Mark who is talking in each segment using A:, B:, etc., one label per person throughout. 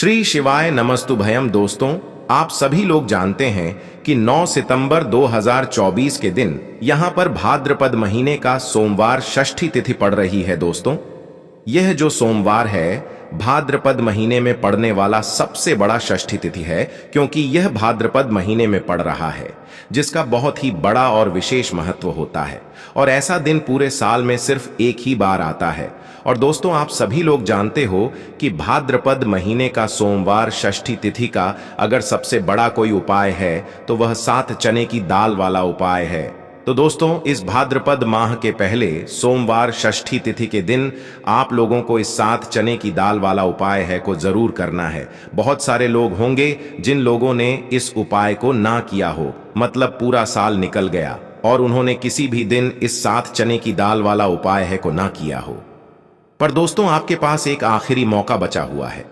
A: श्री शिवाय नमस्तुभयम। दोस्तों, आप सभी लोग जानते हैं कि 9 सितंबर 2024 के दिन यहां पर भाद्रपद महीने का सोमवार षष्ठी तिथि पड़ रही है। दोस्तों, यह जो सोमवार है भाद्रपद महीने में पड़ने वाला सबसे बड़ा षष्ठी तिथि है, क्योंकि यह भाद्रपद महीने में पड़ रहा है, जिसका बहुत ही बड़ा और विशेष महत्व होता है। और ऐसा दिन पूरे साल में सिर्फ एक ही बार आता है। और दोस्तों, आप सभी लोग जानते हो कि भाद्रपद महीने का सोमवार षष्ठी तिथि का अगर सबसे बड़ा कोई उपाय है तो वह 7 चने की दाल वाला उपाय है। तो दोस्तों, इस भाद्रपद माह के पहले सोमवार षष्ठी तिथि के दिन आप लोगों को इस 7 चने की दाल वाला उपाय है को जरूर करना है। बहुत सारे लोग होंगे जिन लोगों ने इस उपाय को ना किया हो, मतलब पूरा साल निकल गया और उन्होंने किसी भी दिन इस 7 चने की दाल वाला उपाय है को ना किया हो। पर दोस्तों, आपके पास एक आखिरी मौका बचा हुआ है,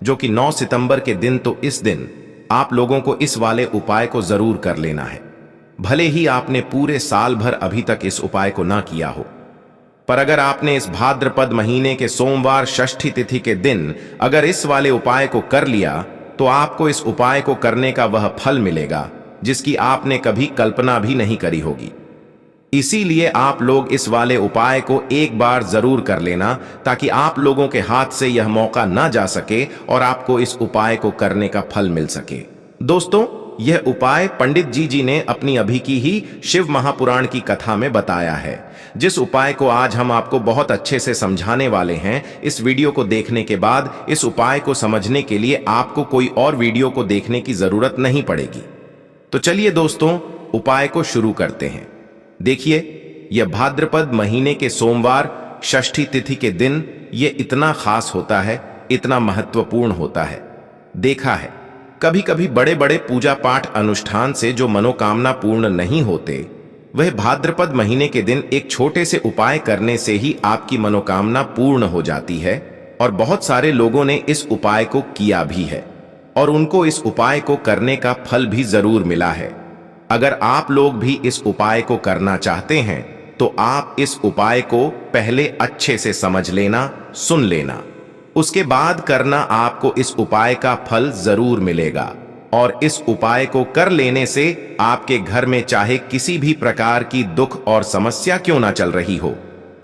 A: जो कि 9 सितंबर के दिन। तो इस दिन आप लोगों को इस वाले उपाय को जरूर कर लेना है, भले ही आपने पूरे साल भर अभी तक इस उपाय को ना किया हो। पर अगर आपने इस भाद्रपद महीने के सोमवार षष्ठी तिथि के दिन अगर इस वाले उपाय को कर लिया, तो आपको इस उपाय को करने का वह फल मिलेगा जिसकी आपने कभी कल्पना भी नहीं करी होगी। इसीलिए आप लोग इस वाले उपाय को एक बार जरूर कर लेना, ताकि आप लोगों के हाथ से यह मौका ना जा सके और आपको इस उपाय को करने का फल मिल सके। दोस्तों, यह उपाय पंडित जी ने अपनी अभी की ही शिव महापुराण की कथा में बताया है, जिस उपाय को आज हम आपको बहुत अच्छे से समझाने वाले हैं। इस वीडियो को देखने के बाद इस उपाय को समझने के लिए आपको कोई और वीडियो को देखने की जरूरत नहीं पड़ेगी। तो चलिए दोस्तों, उपाय को शुरू करते हैं। देखिए, यह भाद्रपद महीने के सोमवार षष्ठी तिथि के दिन ये इतना खास होता है, इतना महत्वपूर्ण होता है। देखा है, कभी कभी बड़े बड़े पूजा पाठ अनुष्ठान से जो मनोकामना पूर्ण नहीं होते, वह भाद्रपद महीने के दिन एक छोटे से उपाय करने से ही आपकी मनोकामना पूर्ण हो जाती है। और बहुत सारे लोगों ने इस उपाय को किया भी है और उनको इस उपाय को करने का फल भी जरूर मिला है। अगर आप लोग भी इस उपाय को करना चाहते हैं तो आप इस उपाय को पहले अच्छे से समझ लेना, सुन लेना, उसके बाद करना। आपको इस उपाय का फल जरूर मिलेगा। और इस उपाय को कर लेने से आपके घर में चाहे किसी भी प्रकार की दुख और समस्या क्यों ना चल रही हो,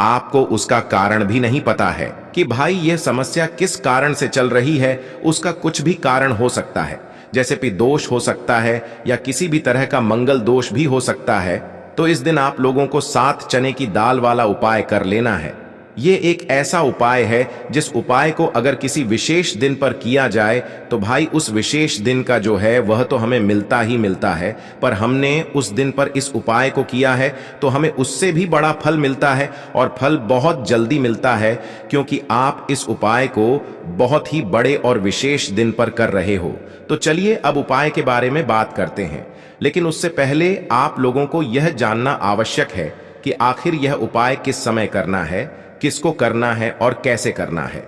A: आपको उसका कारण भी नहीं पता है कि भाई यह समस्या किस कारण से चल रही है। उसका कुछ भी कारण हो सकता है, जैसे कि दोष हो सकता है या किसी भी तरह का मंगल दोष भी हो सकता है। तो इस दिन आप लोगों को 7 चने की दाल वाला उपाय कर लेना है। ये एक ऐसा उपाय है जिस उपाय को अगर किसी विशेष दिन पर किया जाए तो भाई उस विशेष दिन का जो है वह तो हमें मिलता ही मिलता है। पर हमने उस दिन पर इस उपाय को किया है तो हमें उससे भी बड़ा फल मिलता है, और फल बहुत जल्दी मिलता है, क्योंकि आप इस उपाय को बहुत ही बड़े और विशेष दिन पर कर रहे हो। तो चलिए अब उपाय के बारे में बात करते हैं, लेकिन उससे पहले आप लोगों को यह जानना आवश्यक है कि आखिर यह उपाय किस समय करना है, किसको करना है और कैसे करना है।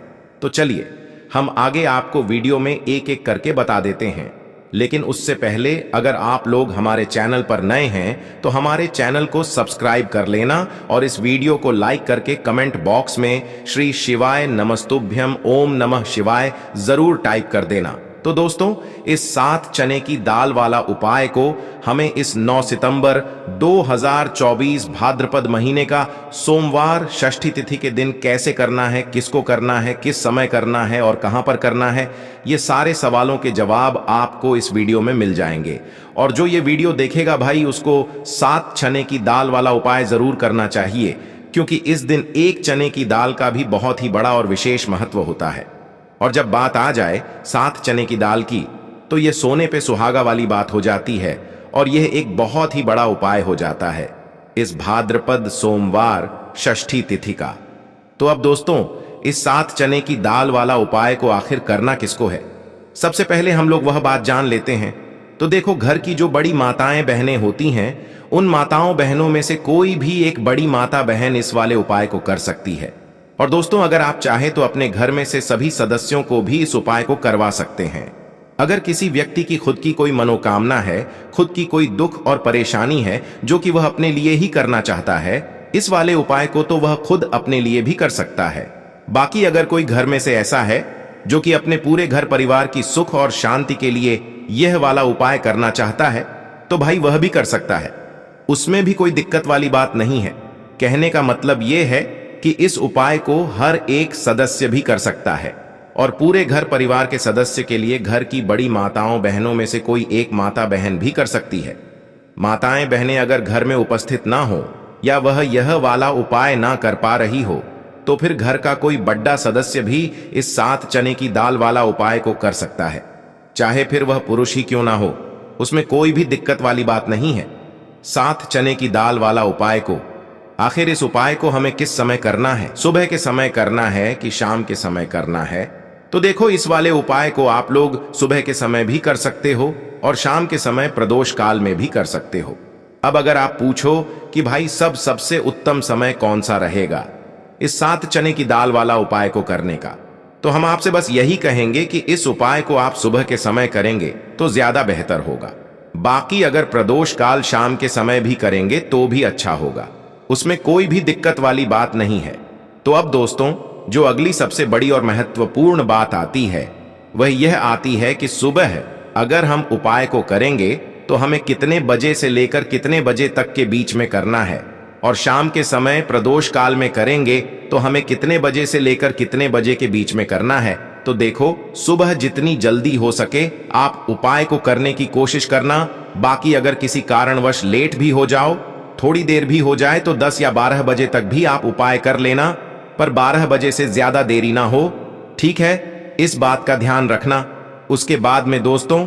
A: तो चलिए हम आगे आपको वीडियो में एक एक करके बता देते हैं। लेकिन उससे पहले अगर आप लोग हमारे चैनल पर नए हैं तो हमारे चैनल को सब्सक्राइब कर लेना और इस वीडियो को लाइक करके कमेंट बॉक्स में श्री शिवाय नमस्तुभ्यम ओम नमः शिवाय जरूर टाइप कर देना। तो दोस्तों, इस 7 चने की दाल वाला उपाय को हमें इस 9 सितंबर 2024 भाद्रपद महीने का सोमवार षष्ठी तिथि के दिन कैसे करना है, किसको करना है, किस समय करना है और कहां पर करना है, ये सारे सवालों के जवाब आपको इस वीडियो में मिल जाएंगे। और जो ये वीडियो देखेगा भाई, उसको 7 चने की दाल वाला उपाय जरूर करना चाहिए, क्योंकि इस दिन एक चने की दाल का भी बहुत ही बड़ा और विशेष महत्व होता है। और जब बात आ जाए 7 चने की दाल की, तो यह सोने पे सुहागा वाली बात हो जाती है और यह एक बहुत ही बड़ा उपाय हो जाता है इस भाद्रपद सोमवार षष्ठी तिथि का। तो अब दोस्तों, इस 7 चने की दाल वाला उपाय को आखिर करना किसको है, सबसे पहले हम लोग वह बात जान लेते हैं। तो देखो, घर की जो बड़ी माताएं बहनें होती हैं, उन माताओं बहनों में से कोई भी एक बड़ी माता बहन इस वाले उपाय को कर सकती है। और दोस्तों, अगर आप चाहें तो अपने घर में से सभी सदस्यों को भी इस उपाय को करवा सकते हैं। अगर किसी व्यक्ति की खुद की कोई मनोकामना है, खुद की कोई दुख और परेशानी है जो कि वह अपने लिए ही करना चाहता है, इस वाले उपाय को तो वह खुद अपने लिए भी कर सकता है। बाकी अगर कोई घर में से ऐसा है जो कि अपने पूरे घर परिवार की सुख और शांति के लिए यह वाला उपाय करना चाहता है, तो भाई वह भी कर सकता है। उसमें भी कोई दिक्कत वाली बात नहीं है। कहने का मतलब यह है कि इस उपाय को हर एक सदस्य भी कर सकता है और पूरे घर परिवार के सदस्य के लिए घर की बड़ी माताओं बहनों में से कोई एक माता बहन भी कर सकती है। माताएं बहनें अगर घर में उपस्थित ना हो या वह यह वाला उपाय ना कर पा रही हो, तो फिर घर का कोई बड़ा सदस्य भी इस 7 चने की दाल वाला उपाय को कर सकता है, चाहे फिर वह पुरुष ही क्यों ना हो। उसमें कोई भी दिक्कत वाली बात नहीं है। 7 चने की दाल वाला उपाय को, आखिर इस उपाय को हमें किस समय करना है? सुबह के समय करना है कि शाम के समय करना है? तो देखो, इस वाले उपाय को आप लोग सुबह के समय भी कर सकते हो और शाम के समय प्रदोष काल में भी कर सकते हो। अब अगर आप पूछो कि भाई सबसे उत्तम समय कौन सा रहेगा इस 7 चने की दाल वाला उपाय को करने का, तो हम आपसे बस यही कहेंगे कि इस उपाय को आप सुबह के समय करेंगे तो ज्यादा बेहतर होगा। बाकी अगर प्रदोष काल शाम के समय भी करेंगे तो भी अच्छा होगा, उसमें कोई भी दिक्कत वाली बात नहीं है। तो अब दोस्तों, जो अगली सबसे बड़ी और महत्वपूर्ण बात आती है वह यह आती है कि सुबह अगर हम उपाय को करेंगे तो हमें कितने बजे से लेकर कितने बजे तक के बीच में करना है, और शाम के समय प्रदोष काल में करेंगे तो हमें कितने बजे से लेकर कितने बजे के बीच में करना है। तो देखो, सुबह जितनी जल्दी हो सके आप उपाय को करने की कोशिश करना। बाकी अगर किसी कारणवश लेट भी हो जाओ, थोड़ी देर भी हो जाए, तो 10 या 12 बजे तक भी आप उपाय कर लेना, पर 12 बजे से ज्यादा देरी ना हो, ठीक है? इस बात का ध्यान रखना। उसके बाद में दोस्तों,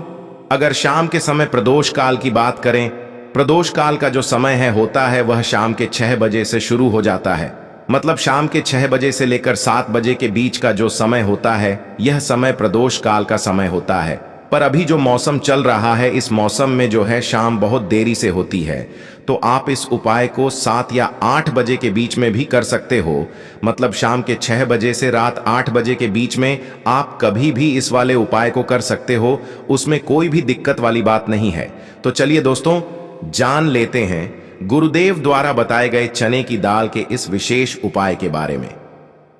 A: अगर शाम के समय प्रदोष काल की बात करें, प्रदोष काल का जो समय है होता है वह शाम के 6 बजे से शुरू हो जाता है। मतलब शाम के 6 बजे से लेकर 7 बजे के बीच का जो समय होता है यह समय प्रदोष काल का समय होता है। पर अभी जो मौसम चल रहा है, इस मौसम में जो है शाम बहुत देरी से होती है, तो आप इस उपाय को 7 या 8 बजे के बीच में भी कर सकते हो। मतलब शाम के 6 बजे से रात 8 बजे के बीच में आप कभी भी इस वाले उपाय को कर सकते हो, उसमें कोई भी दिक्कत वाली बात नहीं है। तो चलिए दोस्तों, जान लेते हैं गुरुदेव द्वारा बताए गए चने की दाल के इस विशेष उपाय के बारे में।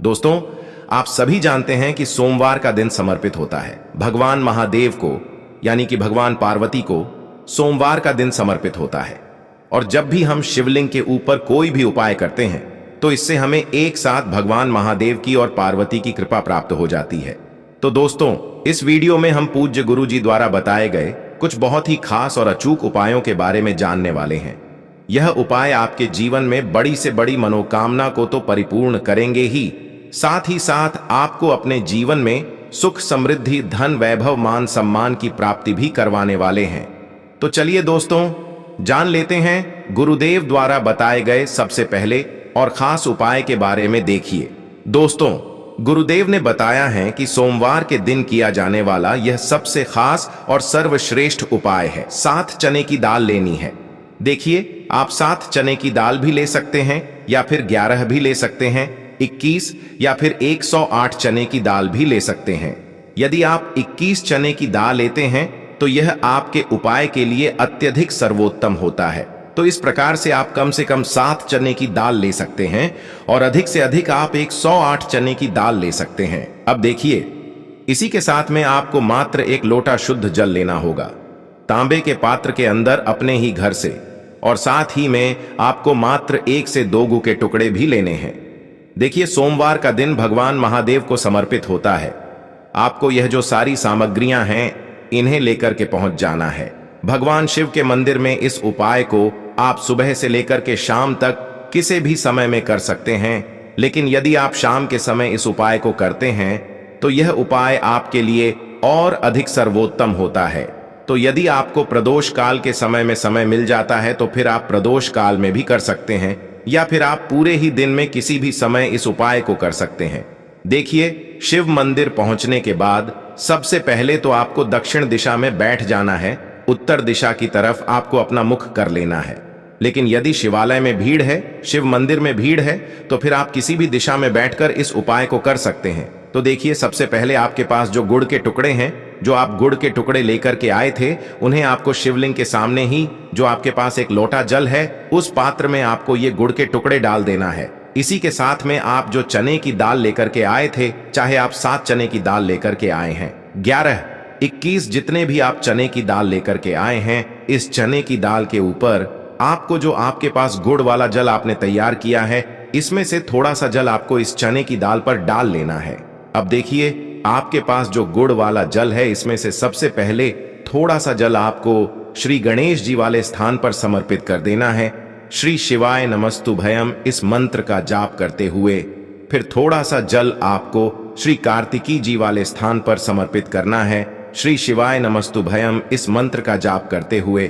A: दोस्तों, आप सभी जानते हैं कि सोमवार का दिन समर्पित होता है भगवान महादेव को, यानी कि भगवान पार्वती को सोमवार का दिन समर्पित होता है। और जब भी हम शिवलिंग के ऊपर कोई भी उपाय करते हैं तो इससे हमें एक साथ भगवान महादेव की और पार्वती की कृपा प्राप्त हो जाती है। तो दोस्तों, इस वीडियो में हम पूज्य गुरु जी द्वारा बताए गए कुछ बहुत ही खास और अचूक उपायों के बारे में जानने वाले हैं। यह उपाय आपके जीवन में बड़ी से बड़ी मनोकामना को तो परिपूर्ण करेंगे ही साथ आपको अपने जीवन में सुख समृद्धि धन वैभव मान सम्मान की प्राप्ति भी करवाने वाले हैं। तो चलिए दोस्तों, जान लेते हैं गुरुदेव द्वारा बताए गए सबसे पहले और खास उपाय के बारे में। देखिए दोस्तों, गुरुदेव ने बताया है कि सोमवार के दिन किया जाने वाला यह सबसे खास और सर्वश्रेष्ठ उपाय है। 7 चने की दाल लेनी है। देखिए, आप 7 चने की दाल भी ले सकते हैं या फिर 11 भी ले सकते हैं, 21 या फिर 108 चने की दाल भी ले सकते हैं। यदि आप 21 चने की दाल लेते हैं तो यह आपके उपाय के लिए अत्यधिक सर्वोत्तम होता है। तो इस प्रकार से आप कम से कम 7 चने की दाल ले सकते हैं और अधिक से अधिक आप 108 चने की दाल ले सकते हैं। अब देखिए, इसी के साथ में आपको मात्र 1 लोटा शुद्ध जल लेना होगा, तांबे के पात्र के अंदर अपने ही घर से, और साथ ही में आपको मात्र 1 से 2 गू के टुकड़े भी लेने हैं। देखिए, सोमवार का दिन भगवान महादेव को समर्पित होता है। आपको यह जो सारी सामग्रियां हैं इन्हें लेकर के पहुंच जाना है। भगवान शिव के मंदिर में इस उपाय को आप सुबह से लेकर के शाम तक किसी भी समय में कर सकते हैं, लेकिन यदि आप शाम के समय इस उपाय को करते हैं तो यह उपाय आपके लिए और अधिक सर्वोत्तम होता है। तो यदि आपको प्रदोष काल के समय में समय मिल जाता है तो फिर आप प्रदोष काल में भी कर सकते हैं, या फिर आप पूरे ही दिन में किसी भी समय इस उपाय को कर सकते हैं। देखिए, शिव मंदिर पहुंचने के बाद सबसे पहले तो आपको दक्षिण दिशा में बैठ जाना है। उत्तर दिशा की तरफ आपको अपना मुख कर लेना है। लेकिन यदि शिवालय में भीड़ है, शिव मंदिर में भीड़ है, तो फिर आप किसी भी दिशा में बैठकर इस उपाय को कर सकते हैं। तो देखिए, सबसे पहले आपके पास जो गुड़ के टुकड़े हैं, जो आप गुड़ के टुकड़े लेकर के आए थे, उन्हें आपको शिवलिंग के सामने ही जो आपके पास एक लोटा जल है उस पात्र में आपको ये गुड़ के टुकड़े डाल देना है। इसी के साथ में आप जो चने की दाल लेकर के आए थे, चाहे आप 7 चने की दाल लेकर के आए हैं, 11, 21 जितने भी आप चने की दाल लेकर के आए हैं, इस चने की दाल के ऊपर आपको जो आपके पास गुड़ वाला जल आपने तैयार किया है, इसमें से थोड़ा सा जल आपको इस चने की दाल पर डाल लेना है। अब देखिए, आपके पास जो गुड़ वाला जल है, इसमें से सबसे पहले थोड़ा सा जल आपको श्री गणेश जी वाले स्थान पर समर्पित कर देना है। श्री शिवाय नमस्तुभयम इस मंत्र का जाप करते हुए फिर थोड़ा सा जल आपको श्री कार्तिकी जी वाले स्थान पर समर्पित करना है। श्री शिवाय नमस्तुभयम इस मंत्र का जाप करते हुए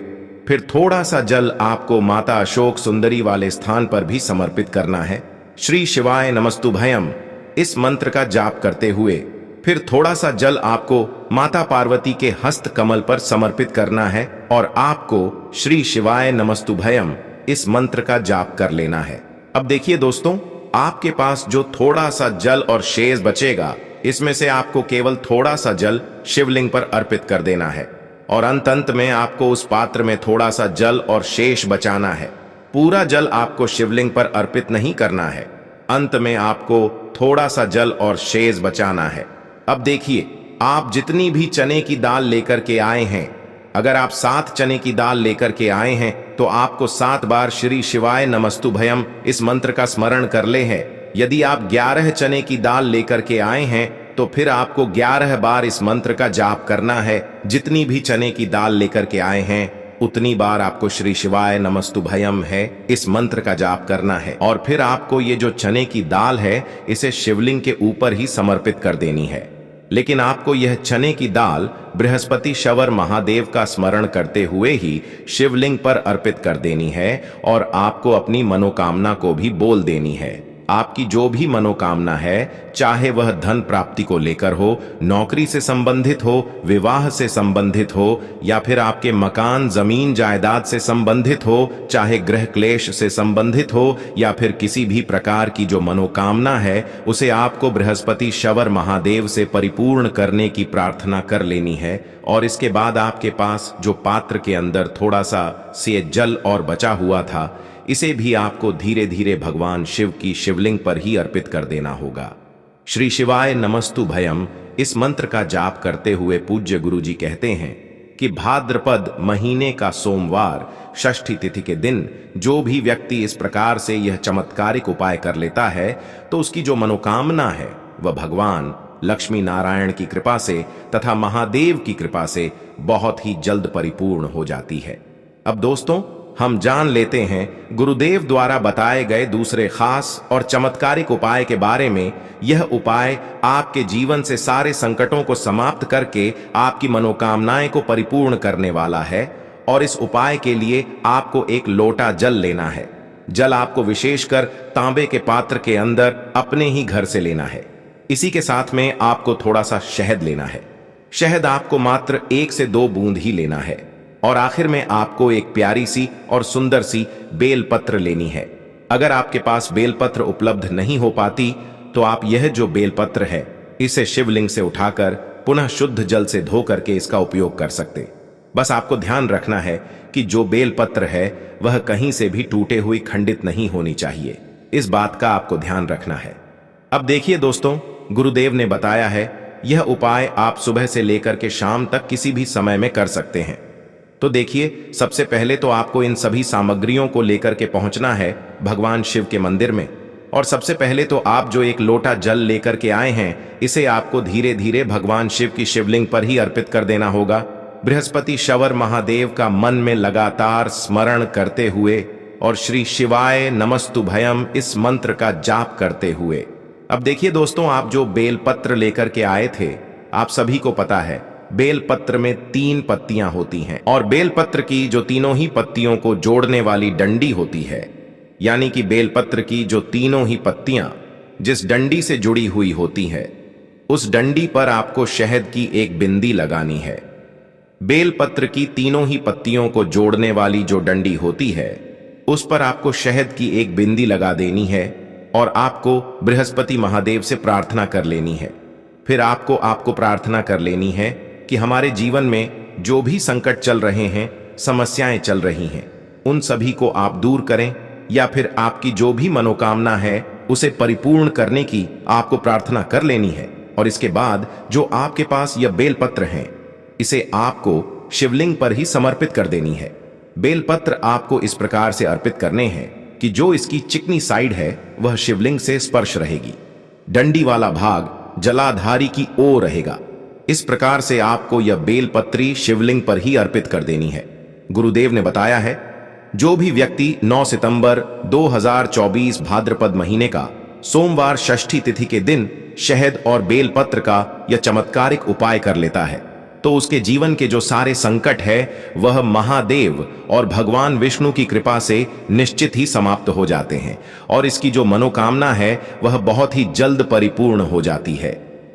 A: फिर थोड़ा सा जल आपको माता अशोक सुंदरी वाले स्थान पर भी समर्पित करना है। श्री शिवाय नमस्तुभयम इस मंत्र का जाप करते हुए फिर थोड़ा सा जल आपको माता पार्वती के हस्त कमल पर समर्पित करना है और आपको श्री शिवाय नमस्तुभयम इस मंत्र का जाप कर लेना है। अब देखिए दोस्तों, आपके पास जो थोड़ा सा जल और शेष बचेगा, इसमें से आपको केवल थोड़ा सा जल शिवलिंग पर अर्पित कर देना है और अंत में आपको उस पात्र में थोड़ा सा जल और शेष बचाना है। पूरा जल आपको शिवलिंग पर अर्पित नहीं करना है, अंत में आपको थोड़ा सा जल और शेष बचाना है। अब देखिए, आप जितनी भी चने की दाल लेकर के आए हैं, अगर आप 7 चने की दाल लेकर के आए हैं तो आपको 7 बार श्री शिवाय नमस्तुभयम इस मंत्र का स्मरण कर ले है। यदि आप 11 चने की दाल लेकर के आए हैं तो फिर आपको 11 बार इस मंत्र का जाप करना है। जितनी भी चने की दाल लेकर के आए हैं, उतनी बार आपको श्री शिवाय नमस्तुभयम है इस मंत्र का जाप करना है और फिर आपको ये जो चने की दाल है, इसे शिवलिंग के ऊपर ही समर्पित कर देनी है। लेकिन आपको यह चने की दाल बृहस्पति शवर महादेव का स्मरण करते हुए ही शिवलिंग पर अर्पित कर देनी है और आपको अपनी मनोकामना को भी बोल देनी है। आपकी जो भी मनोकामना है, चाहे वह धन प्राप्ति को लेकर हो, नौकरी से संबंधित हो, विवाह से संबंधित हो, या फिर आपके मकान जमीन जायदाद से संबंधित हो, चाहे गृह क्लेश से संबंधित हो, या फिर किसी भी प्रकार की जो मनोकामना है, उसे आपको बृहस्पति शवर महादेव से परिपूर्ण करने की प्रार्थना कर लेनी है। और इसके बाद आपके पास जो पात्र के अंदर थोड़ा सा से जल और बचा हुआ था, इसे भी आपको धीरे धीरे भगवान शिव की शिवलिंग पर ही अर्पित कर देना होगा। श्री शिवाय नमस्तुभयम इस मंत्र का जाप करते हुए पूज्य गुरु जी कहते हैं कि भाद्रपद महीने का सोमवार षष्ठी तिथि के दिन जो भी व्यक्ति इस प्रकार से यह चमत्कारिक उपाय कर लेता है, तो उसकी जो मनोकामना है वह भगवान लक्ष्मी नारायण की कृपा से तथा महादेव की कृपा से बहुत ही जल्द परिपूर्ण हो जाती है। अब दोस्तों, हम जान लेते हैं गुरुदेव द्वारा बताए गए दूसरे खास और चमत्कारिक उपाय के बारे में। यह उपाय आपके जीवन से सारे संकटों को समाप्त करके आपकी मनोकामनाएं को परिपूर्ण करने वाला है। और इस उपाय के लिए आपको एक लोटा जल लेना है। जल आपको विशेषकर तांबे के पात्र के अंदर अपने ही घर से लेना है। इसी के साथ में आपको थोड़ा सा शहद लेना है। शहद आपको मात्र 1 से 2 बूंद ही लेना है। और आखिर में आपको एक प्यारी सी और सुंदर सी बेलपत्र लेनी है। अगर आपके पास बेलपत्र उपलब्ध नहीं हो पाती, तो आप यह जो बेलपत्र है, इसे शिवलिंग से उठाकर पुनः शुद्ध जल से धो करके इसका उपयोग कर सकते। बस आपको ध्यान रखना है कि जो बेलपत्र है वह कहीं से भी टूटे हुई खंडित नहीं होनी चाहिए। इस बात का आपको ध्यान रखना है। अब देखिए दोस्तों, गुरुदेव ने बताया है यह उपाय आप सुबह से लेकर के शाम तक किसी भी समय में कर सकते हैं। तो देखिए, सबसे पहले तो आपको इन सभी सामग्रियों को लेकर के पहुंचना है भगवान शिव के मंदिर में। और सबसे पहले तो आप जो एक लोटा जल लेकर के आए हैं, इसे आपको धीरे धीरे भगवान शिव की शिवलिंग पर ही अर्पित कर देना होगा। बृहस्पति शवर महादेव का मन में लगातार स्मरण करते हुए और श्री शिवाय नमस्तुभयम इस मंत्र का जाप करते हुए। अब देखिए दोस्तों, आप जो बेलपत्र लेकर के आए थे, आप सभी को पता है बेलपत्र में 3 पत्तियां होती हैं और बेलपत्र की जो तीनों ही पत्तियों को जोड़ने वाली डंडी होती है, यानी कि बेलपत्र की जो तीनों ही पत्तियां जिस डंडी से जुड़ी हुई होती है, उस डंडी पर आपको शहद की एक बिंदी लगानी है। बेलपत्र की तीनों ही पत्तियों को जोड़ने वाली जो डंडी होती है, उस पर आपको शहद की एक बिंदी लगा देनी है और आपको बृहस्पति महादेव से प्रार्थना कर लेनी है। फिर आपको प्रार्थना कर लेनी है कि हमारे जीवन में जो भी संकट चल रहे हैं, समस्याएं चल रही हैं, उन सभी को आप दूर करें। या फिर आपकी जो भी मनोकामना है उसे परिपूर्ण करने की आपको प्रार्थना कर लेनी है। और इसके बाद जो आपके पास यह बेलपत्र हैं, इसे आपको शिवलिंग पर ही समर्पित कर देनी है। बेलपत्र आपको इस प्रकार से अर्पित करने हैं कि जो इसकी चिकनी साइड है वह शिवलिंग से स्पर्श रहेगी, डंडी वाला भाग जलाधारी की ओर रहेगा। इस प्रकार से आपको यह बेलपत्री शिवलिंग पर ही अर्पित कर देनी है। गुरुदेव ने बताया है, जो भी व्यक्ति 9 सितंबर 2024 भाद्रपद महीने का सोमवार षष्ठी तिथि के दिन शहद और बेलपत्र का यह चमत्कारिक उपाय कर लेता है, तो उसके जीवन के जो सारे संकट है वह महादेव और भगवान विष्णु की कृपा से निश्चित ही समाप्त हो जाते हैं और इसकी जो मनोकामना है वह बहुत ही जल्द परिपूर्ण हो जाती है।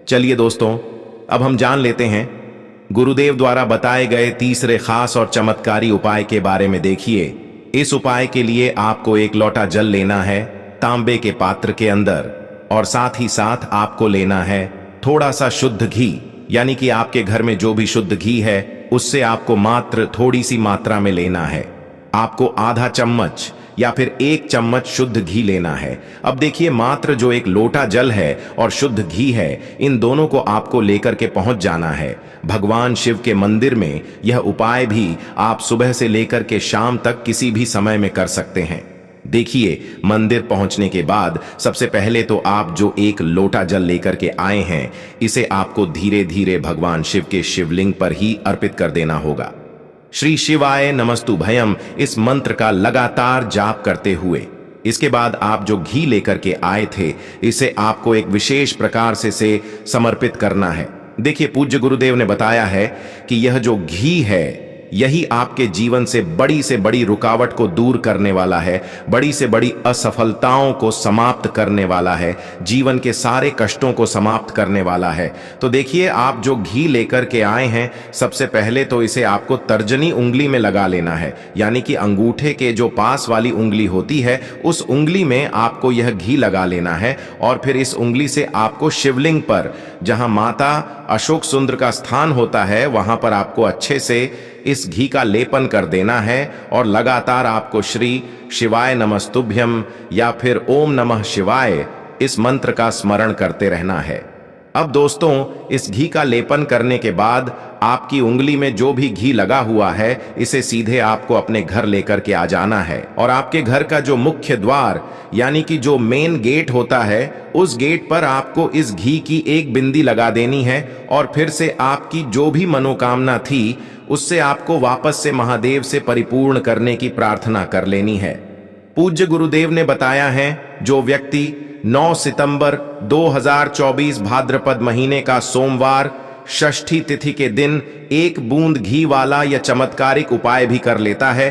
A: चलिए दोस्तों, अब हम जान लेते हैं गुरुदेव द्वारा बताए गए तीसरे खास और चमत्कारी उपाय के बारे में। देखिए, इस उपाय के लिए आपको एक लोटा जल लेना है तांबे के पात्र के अंदर, और साथ ही साथ आपको लेना है थोड़ा सा शुद्ध घी, यानी कि आपके घर में जो भी शुद्ध घी है उससे आपको मात्र थोड़ी सी मात्रा में लेना है। आपको आधा चम्मच या फिर 1 चम्मच शुद्ध घी लेना है। अब देखिए, मात्र जो एक लोटा जल है और शुद्ध घी है, इन दोनों को आपको लेकर के पहुंच जाना है भगवान शिव के मंदिर में। यह उपाय भी आप सुबह से लेकर के शाम तक किसी भी समय में कर सकते हैं। देखिए, मंदिर पहुंचने के बाद सबसे पहले तो आप जो एक लोटा जल लेकर के आए हैं, इसे आपको धीरे धीरे भगवान शिव के शिवलिंग पर ही अर्पित कर देना होगा। श्री शिवाय नमस्तु भयम इस मंत्र का लगातार जाप करते हुए, इसके बाद आप जो घी लेकर के आए थे, इसे आपको एक विशेष प्रकार से समर्पित करना है। देखिए, पूज्य गुरुदेव ने बताया है कि यह जो घी है, यही आपके जीवन से बड़ी रुकावट को दूर करने वाला है, बड़ी से बड़ी असफलताओं को समाप्त करने वाला है, जीवन के सारे कष्टों को समाप्त करने वाला है। तो देखिए, आप जो घी लेकर के आए हैं, सबसे पहले तो इसे आपको तर्जनी उंगली में लगा लेना है, यानी कि अंगूठे के जो पास वाली उंगली होती है उस उंगली में आपको यह घी लगा लेना है। और फिर इस उंगली से आपको शिवलिंग पर, जहां माता अशोक सुंदर का स्थान होता है, वहां पर आपको अच्छे से इस घी का लेपन कर देना है और लगातार आपको श्री शिवाय नमस्तुभ्यम या फिर ओम नमः शिवाय इस मंत्र का स्मरण करते रहना है। अब दोस्तों, इस घी का लेपन करने के बाद आपकी उंगली में जो भी घी लगा हुआ है, इसे सीधे आपको अपने घर लेकर के आ जाना है और आपके घर का जो मुख्य द्वार, यानी कि जो मेन गेट होता है, उस गेट पर आपको इस घी की एक बिंदी लगा देनी है और फिर से आपकी जो भी मनोकामना थी उससे आपको वापस से महादेव से परिपूर्ण करने की प्रार्थना कर लेनी है। पूज्य गुरुदेव ने बताया है, जो व्यक्ति 9 सितंबर 2024 भाद्रपद महीने का सोमवार षष्ठी तिथि के दिन 1 बूंद घी वाला यह चमत्कारिक उपाय भी कर लेता है,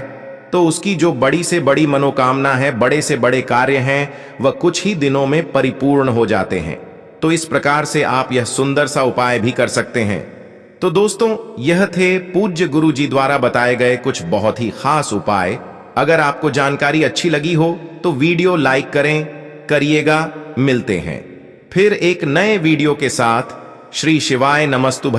A: तो उसकी जो बड़ी से बड़ी मनोकामना है, बड़े से बड़े कार्य हैं, वह कुछ ही दिनों में परिपूर्ण हो जाते हैं। तो इस प्रकार से आप यह सुंदर सा उपाय भी कर सकते हैं। तो दोस्तों, यह थे पूज्य गुरु जी द्वारा बताए गए कुछ बहुत ही खास उपाय। अगर आपको जानकारी अच्छी लगी हो तो वीडियो लाइक करिएगा। मिलते हैं फिर एक नए वीडियो के साथ। श्री शिवाय नमस्तु।